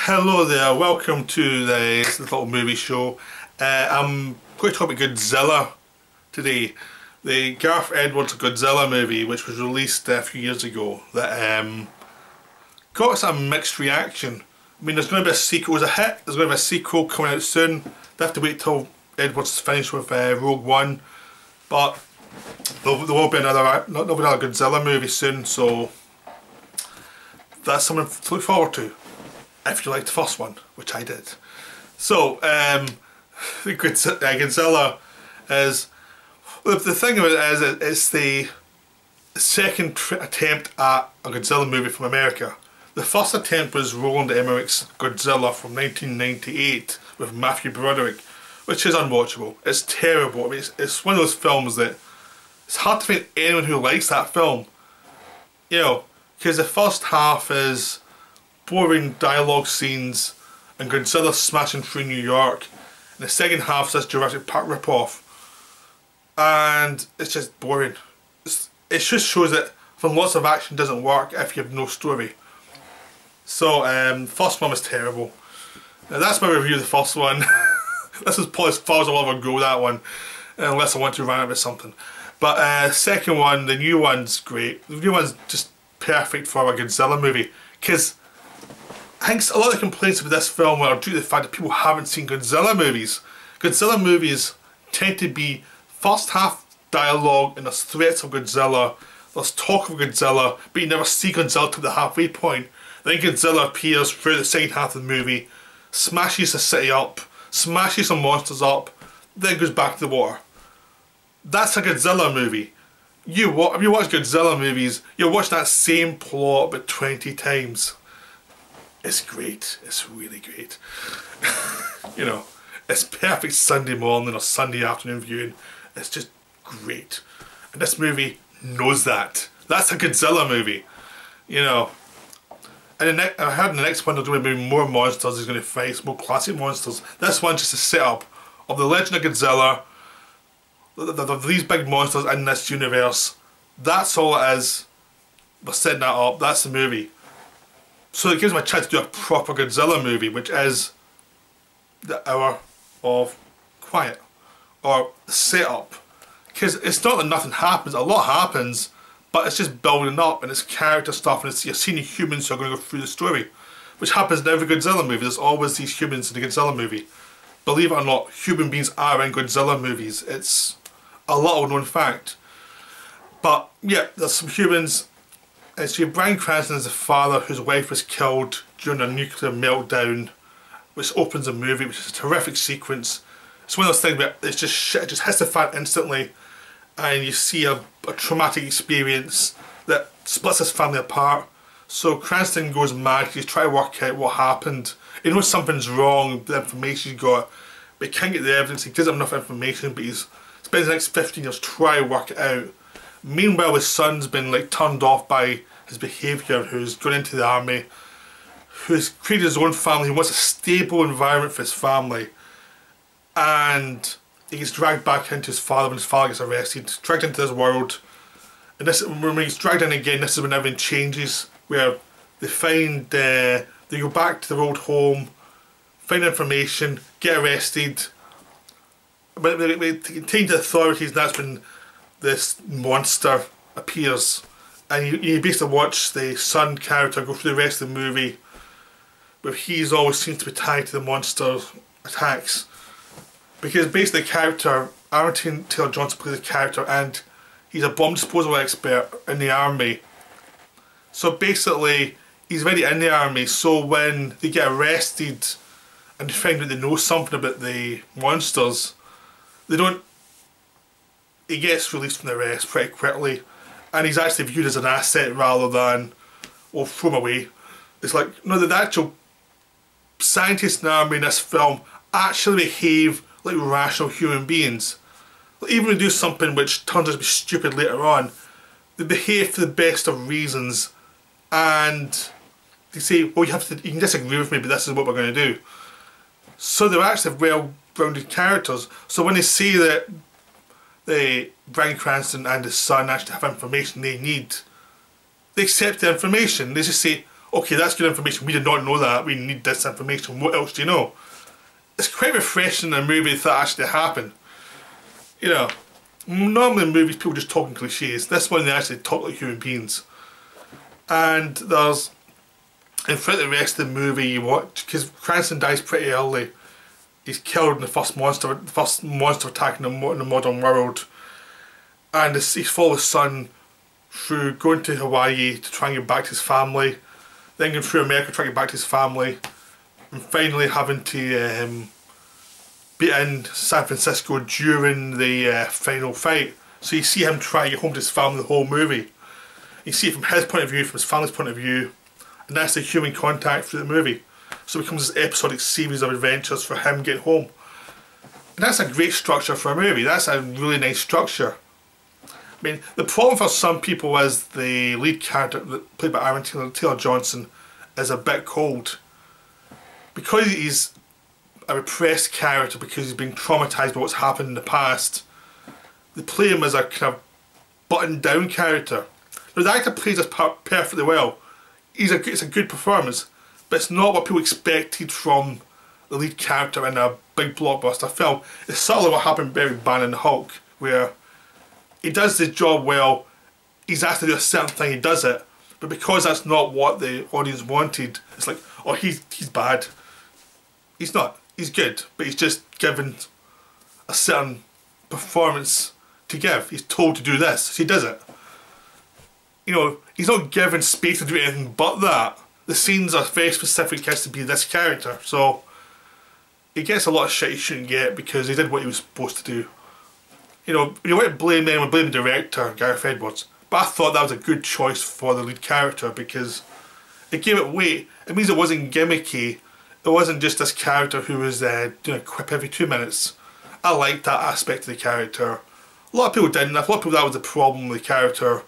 Hello there, welcome to this little movie show. I'm going to talk about Godzilla today. The Gareth Edwards Godzilla movie, which was released a few years ago, that got some mixed reaction. I mean, there's going to be a sequel. It was a hit. There's going to be a sequel coming out soon. They have to wait till Edwards is finished with Rogue One, but there will be another Godzilla movie soon, so that's something to look forward to. If you liked the first one, which I did. So, Godzilla is... The thing of it is, it's the second attempt at a Godzilla movie from America. The first attempt was Roland Emmerich's Godzilla from 1998 with Matthew Broderick, which is unwatchable. It's terrible. I mean, it's one of those films that it's hard to find anyone who likes that film. You know, because the first half is boring dialogue scenes and Godzilla smashing through New York, and the second half is this Jurassic Park ripoff, and it's just boring. It just shows that from lots of action doesn't work if you have no story. So the first one was terrible. Now that's my review of the first one. This is probably as far as I'll ever go, that one, unless I want to rant about something. But second one, the new one's great. The new one's just perfect for a Godzilla movie, because I think a lot of the complaints about this film are due to the fact that people haven't seen Godzilla movies. Godzilla movies tend to be first half dialogue and there's threats of Godzilla, there's talk of Godzilla, but you never see Godzilla to the halfway point. Then Godzilla appears through the second half of the movie, smashes the city up, smashes some monsters up, then goes back to the water. That's a Godzilla movie. If you watch Godzilla movies, you'll watch that same plot about 20 times. It's great. It's really great. You know, it's perfect Sunday morning or Sunday afternoon viewing. It's just great. And this movie knows that. That's a Godzilla movie. You know. And I heard in the next one they're going to be more monsters. He's going to face more classic monsters. This one's just a setup of the legend of Godzilla. These big monsters in this universe. That's all it is. We're setting that up. That's the movie. So it gives me a chance to do a proper Godzilla movie, which is the hour of quiet, or setup. Because it's not that nothing happens, a lot happens, but it's just building up, and it's character stuff, and you're seeing humans who are going to go through the story, which happens in every Godzilla movie. There's always these humans in the Godzilla movie. Believe it or not, human beings are in Godzilla movies. It's a little known fact. But yeah, there's some humans. So Bryan Cranston is the father whose wife was killed during a nuclear meltdown, which opens the movie, which is a terrific sequence. It's one of those things where it's just shit, it just hits the fan instantly, and you see a traumatic experience that splits his family apart. So Cranston goes mad, he's trying to work out what happened. He knows something's wrong with the information he's got, but he can't get the evidence, he doesn't have enough information, but he's spends the next 15 years trying to work it out. Meanwhile, his son's been turned off by his behaviour, who's gone into the army, who's created his own family, he wants a stable environment for his family, and he gets dragged back into his father when his father gets arrested, dragged into this world, and when he's dragged in again, this is when everything changes, where they find, they go back to their old home, find information, get arrested, but they take the authorities, and that's when this monster appears, and you basically watch the son character go through the rest of the movie, where he's always seems to be tied to the monster attacks, because basically the character, Aaron Taylor Johnson plays the character, and he's a bomb disposal expert in the army. So basically he's already in the army, so when they get arrested and they find out they know something about the monsters, he gets released from the arrest pretty quickly, and he's actually viewed as an asset rather than, well, throw him away. It's like, no, the actual scientists in the army in this film actually behave like rational human beings. Even when they do something which turns out to be stupid later on, they behave for the best of reasons, and they say, well, you can disagree with me, but this is what we're going to do. So they're actually well-rounded characters. So when they see that Bryan Cranston and his son actually have information they need, they accept the information. They just say, okay, that's good information, we did not know that, we need this information, what else do you know? It's quite refreshing in a movie that actually happened. You know, normally in movies people just talking cliches. This one they actually talk like human beings. And there's, and throughout the rest of the movie you watch, because Cranston dies pretty early. He's killed in the first monster attacking in the modern world. And he's followed his son through going to Hawaii to try and get back to his family. Then going through America trying to get back to his family. And finally having to be in San Francisco during the final fight. So you see him trying to get home to his family the whole movie. You see it from his point of view, from his family's point of view, and that's the human contact through the movie. So it becomes this episodic series of adventures for him getting home. And that's a great structure for a movie. That's a really nice structure. I mean, the problem for some people is the lead character, played by Aaron Taylor Johnson, is a bit cold. Because he's a repressed character, because he's been traumatised by what's happened in the past, they play him as a kind of buttoned down character. Now, the actor plays his part perfectly well. It's a good performance, but it's not what people expected from the lead character in a big blockbuster film. It's sort of what happened with Barry Bannon and Hulk, where he does the job well, he's asked to do a certain thing, he does it, but because that's not what the audience wanted, it's like, oh, he's bad. He's not. He's good, but he's just given a certain performance to give. He's told to do this, so he does it. You know, he's not given space to do anything but that. The scenes are very specific, he has to be this character, so he gets a lot of shit he shouldn't get because he did what he was supposed to do. You know, you want to blame anyone, blame the director, Gareth Edwards, but I thought that was a good choice for the lead character because it gave it weight. It means it wasn't gimmicky. It wasn't just this character who was doing a quip every 2 minutes. I liked that aspect of the character. A lot of people didn't. A lot of people, that was the problem with the character,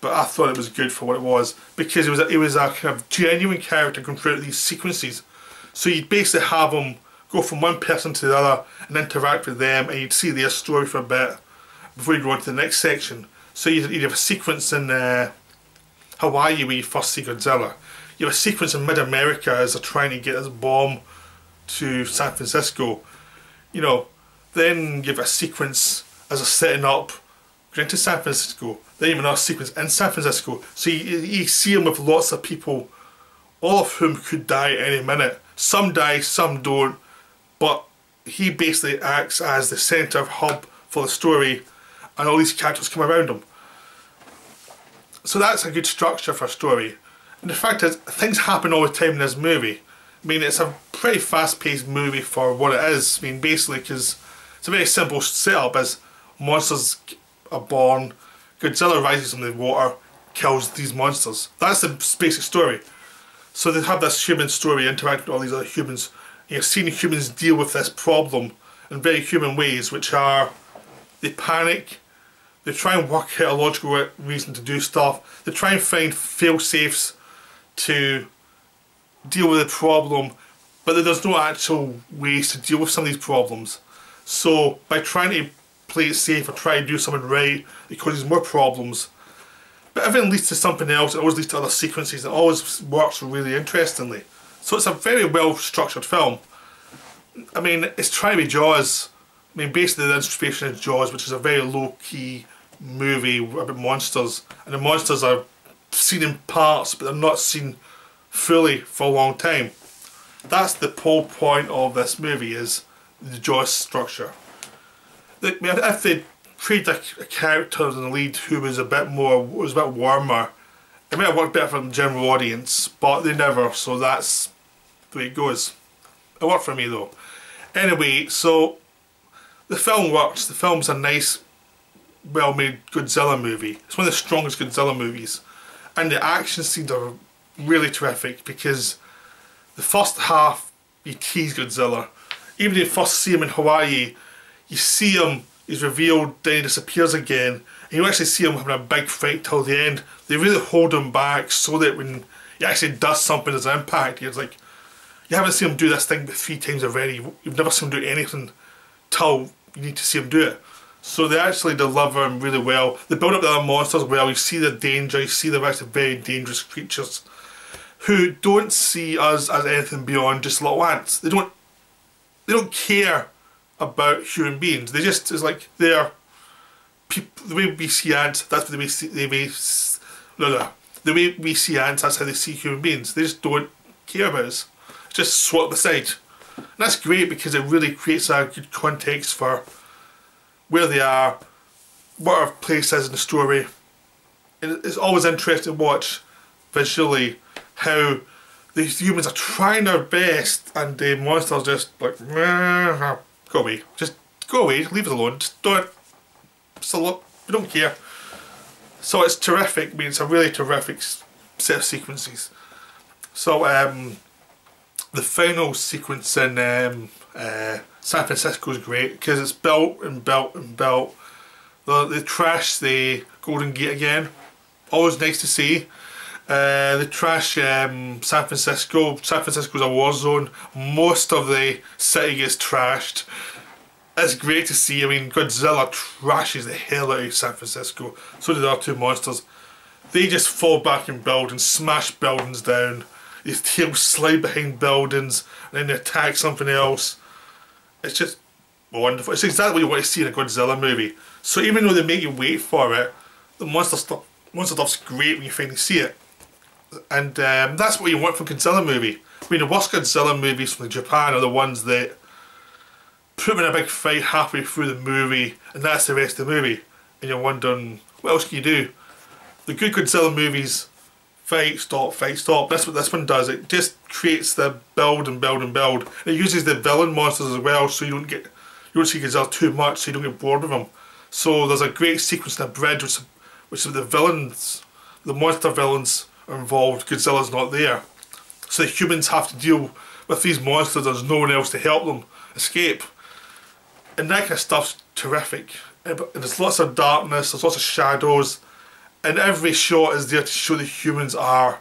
but I thought it was good for what it was because it was a kind of genuine character going through these sequences. So you'd basically have him go from one person to the other and interact with them, and you'd see their story for a bit before you go on to the next section. So you'd have a sequence in Hawaii where you first see Godzilla. You have a sequence in mid-America as they're trying to get this bomb to San Francisco. You know, then you have a sequence as they're setting up going to San Francisco. Then you have another sequence in San Francisco. So you see him with lots of people, all of whom could die any minute. Some die, some don't, but he basically acts as the centre of hub for the story, and all these characters come around him. So that's a good structure for a story. And the fact is, things happen all the time in this movie. I mean, it's a pretty fast-paced movie for what it is. I mean, basically, because it's a very simple setup as monsters are born, Godzilla rises from the water, kills these monsters. That's the basic story. So they have this human story interacting with all these other humans. You're seeing humans deal with this problem in very human ways, which are, they panic, they try and work out a logical reason to do stuff, they try and find fail-safes to deal with the problem, but there's no actual ways to deal with some of these problems. So by trying to play it safe or try to do something right, it causes more problems. But everything leads to something else, it always leads to other sequences, it always works really interestingly. So it's a very well structured film. I mean, it's trying to be Jaws. I mean, basically the inspiration is Jaws, which is a very low key movie about monsters, and the monsters are seen in parts but they're not seen fully for a long time. That's the whole point of this movie, is the Jaws structure. If they created a character in the lead who was a bit warmer, it might have worked better for the general audience, but they never, so that's the way it goes. It worked for me though. Anyway, so the film works. The film's a nice, well-made Godzilla movie. It's one of the strongest Godzilla movies. And the action scenes are really terrific because the first half you tease Godzilla. Even if you first see him in Hawaii, you see him, he's revealed, then he disappears again, and you actually see him having a big fight till the end. They really hold him back so that when he actually does something as an impact, it's like, you haven't seen him do this thing 3 times already, you've never seen him do anything till you need to see him do it. So they actually deliver him really well. They build up the other monsters well, you see the danger, you see the actually very dangerous creatures who don't see us as anything beyond just little ants. They don't care about human beings. They just, it's like they're people. The way we see ants, that's the way the way we see ants, that's how they see human beings. They just don't care about us. It's just swat aside. And that's great because it really creates a good context for where they are, what our place is in the story. And it's always interesting to watch visually how these humans are trying their best and the monsters just like, go away, just go away, leave it alone, just don't, we don't care. So it's terrific. I mean, it's a really terrific set of sequences. So the final sequence in San Francisco is great because it's built and built and built. They trash the Golden Gate again. Always nice to see. They trash San Francisco. San Francisco's a war zone. Most of the city gets trashed. It's great to see. I mean, Godzilla trashes the hell out of San Francisco. So do the other two monsters. They just fall back in buildings, smash buildings down. These tails slide behind buildings, and then they attack something else. It's just wonderful. It's exactly what you want to see in a Godzilla movie. So even though they make you wait for it, the monster stuff's great when you finally see it. And that's what you want from a Godzilla movie. I mean, the worst Godzilla movies from Japan are the ones that put them in a big fight halfway through the movie, and that's the rest of the movie. And you're wondering, what else can you do? The good Godzilla movies, fight, stop, fight, stop. That's what this one does. It just creates the build and build and build. And it uses the villain monsters as well, so you don't see Godzilla too much, so you don't get bored with them. So there's a great sequence in the bridge, which is the villains, the monster villains are involved. Godzilla's not there, so the humans have to deal with these monsters. There's no one else to help them escape, and that kind of stuff's terrific. And there's lots of darkness, there's lots of shadows, and every shot is there to show the humans are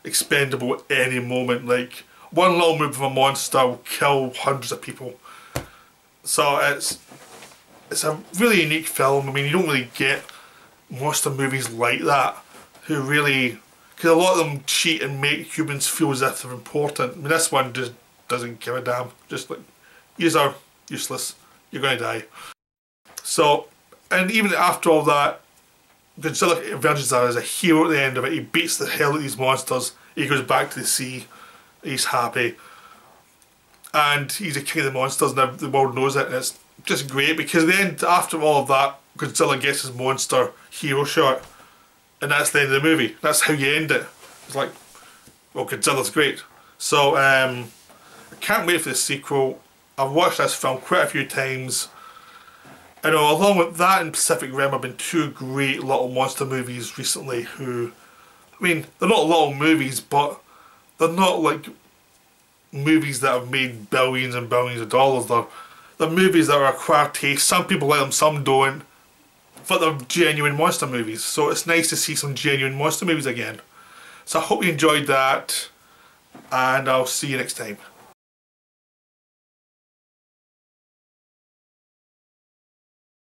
expendable at any moment. Like, one little move of a monster will kill hundreds of people. So it's a really unique film. I mean, you don't really get monster movies like that, who really, because a lot of them cheat and make humans feel as if they're important. I mean, this one just doesn't give a damn. Just like, yous are useless, you're going to die. So, and even after all that, Godzilla emerges as a hero at the end of it. He beats the hell out of these monsters, he goes back to the sea, he's happy, and he's a king of the monsters, and the world knows it, and it's just great because then after all of that, Godzilla gets his monster hero shot, and that's the end of the movie. That's how you end it. It's like, well, Godzilla's great. So I can't wait for the sequel. I've watched this film quite a few times. I know, along with that and Pacific Rim have been two great little monster movies recently who, I mean, they're not little movies, but they're not like movies that have made billions and billions of dollars. They're movies that are acquired taste. Some people like them, some don't. But they're genuine monster movies. So it's nice to see some genuine monster movies again. So I hope you enjoyed that, and I'll see you next time.